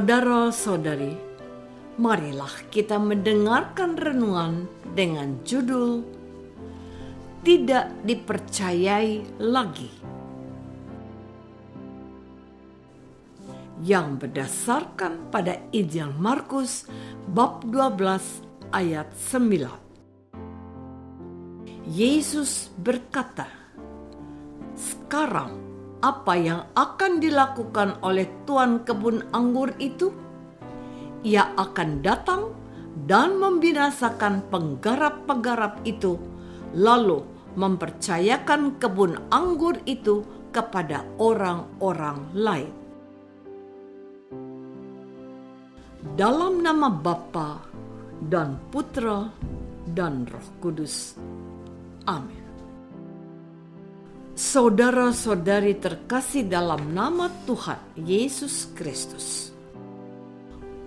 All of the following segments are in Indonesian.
Saudara-saudari, marilah kita mendengarkan renungan dengan judul Tidak Dipercayai Lagi, yang berdasarkan pada Injil Markus bab 12 ayat 9. Yesus berkata, "Sekarang apa yang akan dilakukan oleh tuan kebun anggur itu? Ia akan datang dan membinasakan penggarap-penggarap itu, lalu mempercayakan kebun anggur itu kepada orang-orang lain." Dalam nama Bapa dan Putra dan Roh Kudus. Amin. Saudara-saudari terkasih dalam nama Tuhan Yesus Kristus,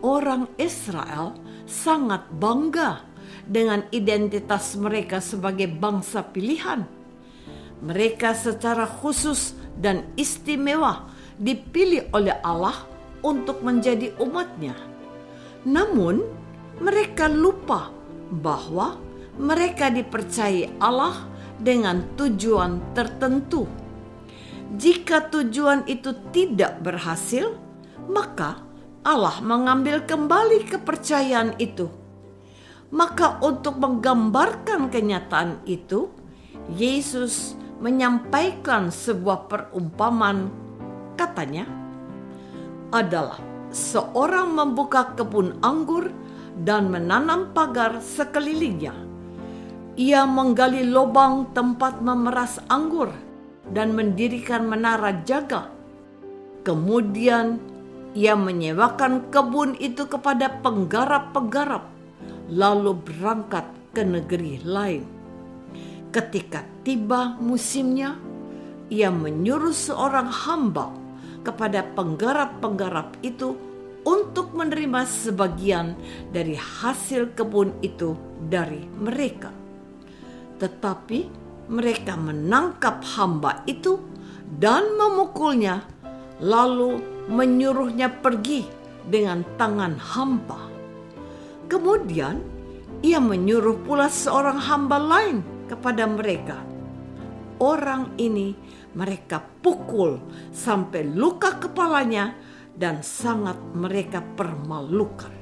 orang Israel sangat bangga dengan identitas mereka sebagai bangsa pilihan. Mereka secara khusus dan istimewa dipilih oleh Allah untuk menjadi umat-Nya. Namun, mereka lupa bahwa mereka dipercayai Allah dengan tujuan tertentu. Jika tujuan itu tidak berhasil, maka Allah mengambil kembali kepercayaan itu. Maka untuk menggambarkan kenyataan itu, Yesus menyampaikan sebuah perumpamaan. Katanya, adalah seorang membuka kebun anggur dan menanam pagar sekelilingnya. Ia menggali lubang tempat memeras anggur dan mendirikan menara jaga. Kemudian ia menyewakan kebun itu kepada penggarap-penggarap, lalu berangkat ke negeri lain. Ketika tiba musimnya, ia menyuruh seorang hamba kepada penggarap-penggarap itu untuk menerima sebagian dari hasil kebun itu dari mereka. Tetapi mereka menangkap hamba itu dan memukulnya, lalu menyuruhnya pergi dengan tangan hampa. Kemudian ia menyuruh pula seorang hamba lain kepada mereka. Orang ini mereka pukul sampai luka kepalanya dan sangat mereka permalukan.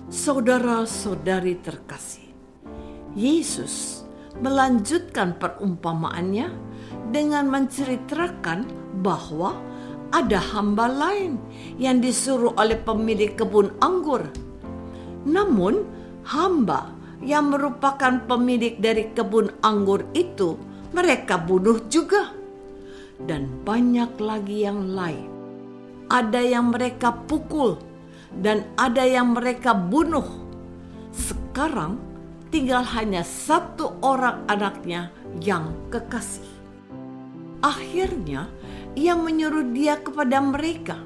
Saudara-saudari terkasih, Yesus melanjutkan perumpamaannya dengan menceritakan bahwa ada hamba lain yang disuruh oleh pemilik kebun anggur. Namun, hamba yang merupakan pemilik dari kebun anggur itu mereka bunuh juga. Dan banyak lagi yang lain. Ada yang mereka pukul dan ada yang mereka bunuh. Sekarang tinggal hanya satu orang anaknya yang kekasih. Akhirnya ia menyuruh dia kepada mereka.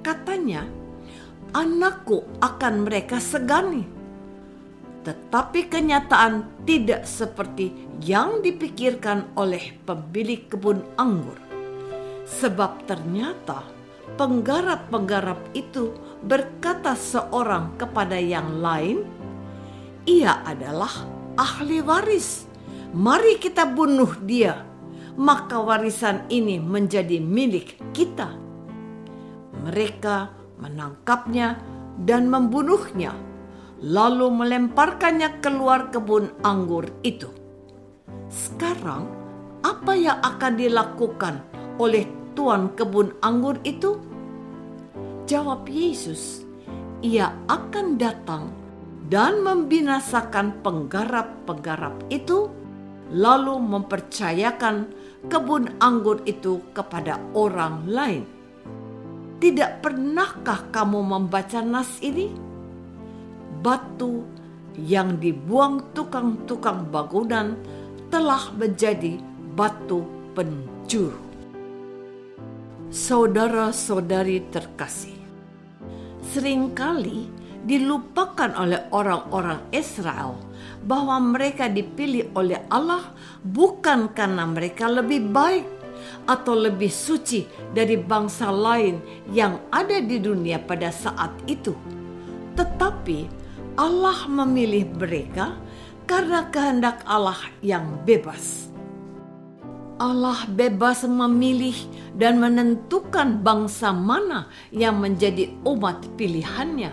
Katanya, "Anakku akan mereka segani." Tetapi kenyataan tidak seperti yang dipikirkan oleh pemilik kebun anggur. Sebab ternyata penggarap-penggarap itu berkata seorang kepada yang lain, "Ia adalah ahli waris. Mari kita bunuh dia, maka warisan ini menjadi milik kita." Mereka menangkapnya dan membunuhnya, lalu melemparkannya keluar kebun anggur itu. Sekarang, apa yang akan dilakukan oleh tuan kebun anggur itu? Jawab Yesus, "Ia akan datang dan membinasakan penggarap-penggarap itu, lalu mempercayakan kebun anggur itu kepada orang lain." Tidak pernahkah kamu membaca nas ini? Batu yang dibuang tukang-tukang bangunan telah menjadi batu penjuru. Saudara-saudari terkasih, seringkali dilupakan oleh orang-orang Israel bahwa mereka dipilih oleh Allah bukan karena mereka lebih baik atau lebih suci dari bangsa lain yang ada di dunia pada saat itu. Tetapi Allah memilih mereka karena kehendak Allah yang bebas. Allah bebas memilih dan menentukan bangsa mana yang menjadi umat pilihannya.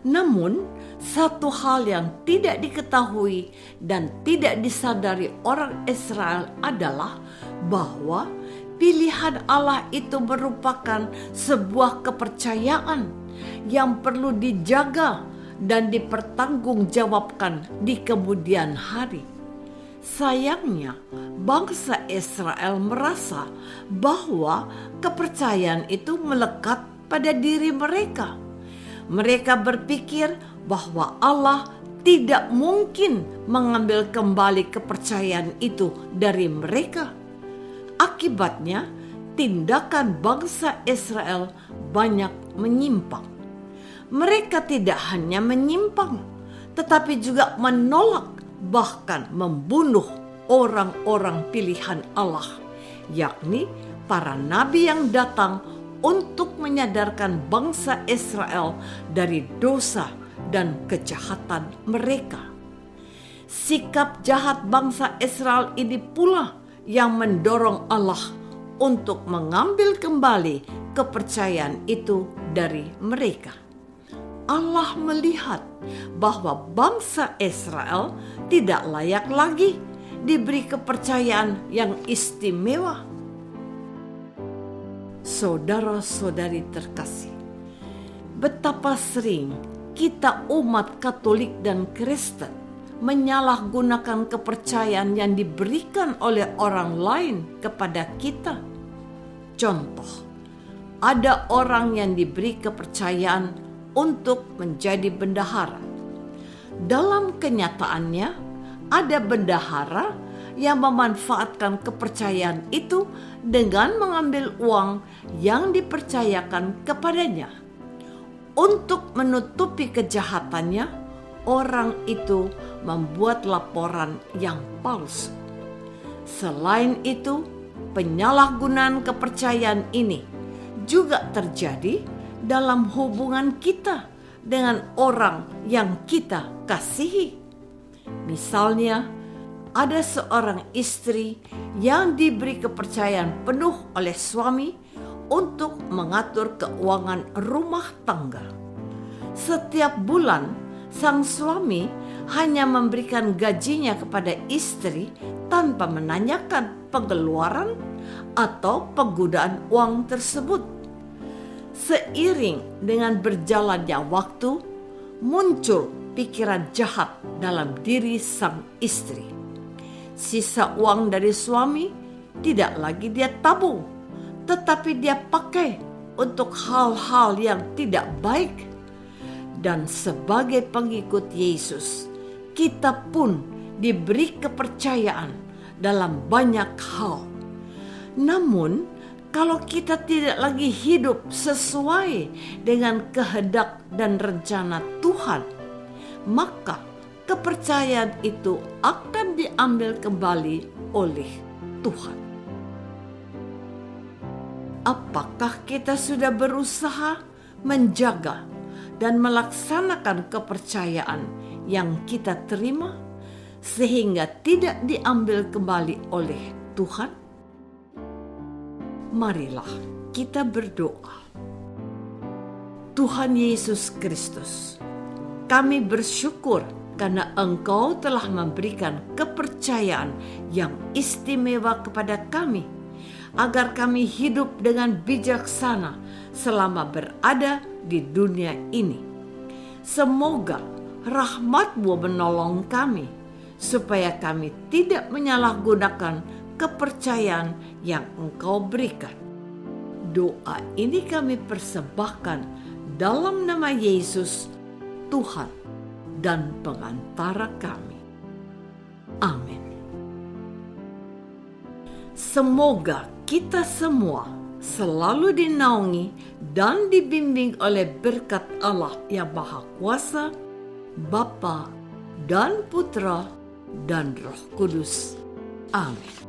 Namun, satu hal yang tidak diketahui dan tidak disadari orang Israel adalah bahwa pilihan Allah itu merupakan sebuah kepercayaan yang perlu dijaga dan dipertanggungjawabkan di kemudian hari. Sayangnya, bangsa Israel merasa bahwa kepercayaan itu melekat pada diri mereka. Mereka berpikir bahwa Allah tidak mungkin mengambil kembali kepercayaan itu dari mereka. Akibatnya, tindakan bangsa Israel banyak menyimpang. Mereka tidak hanya menyimpang, tetapi juga menolak, bahkan membunuh orang-orang pilihan Allah, yakni para nabi yang datang untuk menyadarkan bangsa Israel dari dosa dan kejahatan mereka. Sikap jahat bangsa Israel ini pula yang mendorong Allah untuk mengambil kembali kepercayaan itu dari mereka. Allah melihat bahwa bangsa Israel tidak layak lagi diberi kepercayaan yang istimewa. Saudara-saudari terkasih, betapa sering kita umat Katolik dan Kristen menyalahgunakan kepercayaan yang diberikan oleh orang lain kepada kita. Contoh, ada orang yang diberi kepercayaan untuk menjadi bendahara. Dalam kenyataannya, ada bendahara yang memanfaatkan kepercayaan itu dengan mengambil uang yang dipercayakan kepadanya. Untuk menutupi kejahatannya, orang itu membuat laporan yang palsu. Selain itu, penyalahgunaan kepercayaan ini juga terjadi dalam hubungan kita dengan orang yang kita kasihi. Misalnya, ada seorang istri yang diberi kepercayaan penuh oleh suami untuk mengatur keuangan rumah tangga. Setiap bulan, sang suami hanya memberikan gajinya kepada istri tanpa menanyakan pengeluaran atau penggunaan uang tersebut. Seiring dengan berjalannya waktu, muncul pikiran jahat dalam diri sang istri. Sisa uang dari suami tidak lagi dia tabung, tetapi dia pakai untuk hal-hal yang tidak baik. Dan sebagai pengikut Yesus, kita pun diberi kepercayaan dalam banyak hal. Namun, kalau kita tidak lagi hidup sesuai dengan kehendak dan rencana Tuhan, maka kepercayaan itu akan diambil kembali oleh Tuhan. Apakah kita sudah berusaha menjaga dan melaksanakan kepercayaan yang kita terima sehingga tidak diambil kembali oleh Tuhan? Marilah kita berdoa. Tuhan Yesus Kristus, kami bersyukur karena Engkau telah memberikan kepercayaan yang istimewa kepada kami, agar kami hidup dengan bijaksana selama berada di dunia ini. Semoga rahmat-Mu menolong kami, supaya kami tidak menyalahgunakan kepercayaan yang Engkau berikan. Doa ini kami persembahkan dalam nama Yesus, Tuhan dan pengantara kami. Amin. Semoga kita semua selalu dinaungi dan dibimbing oleh berkat Allah yang Maha Kuasa, Bapa dan Putra dan Roh Kudus. Amin.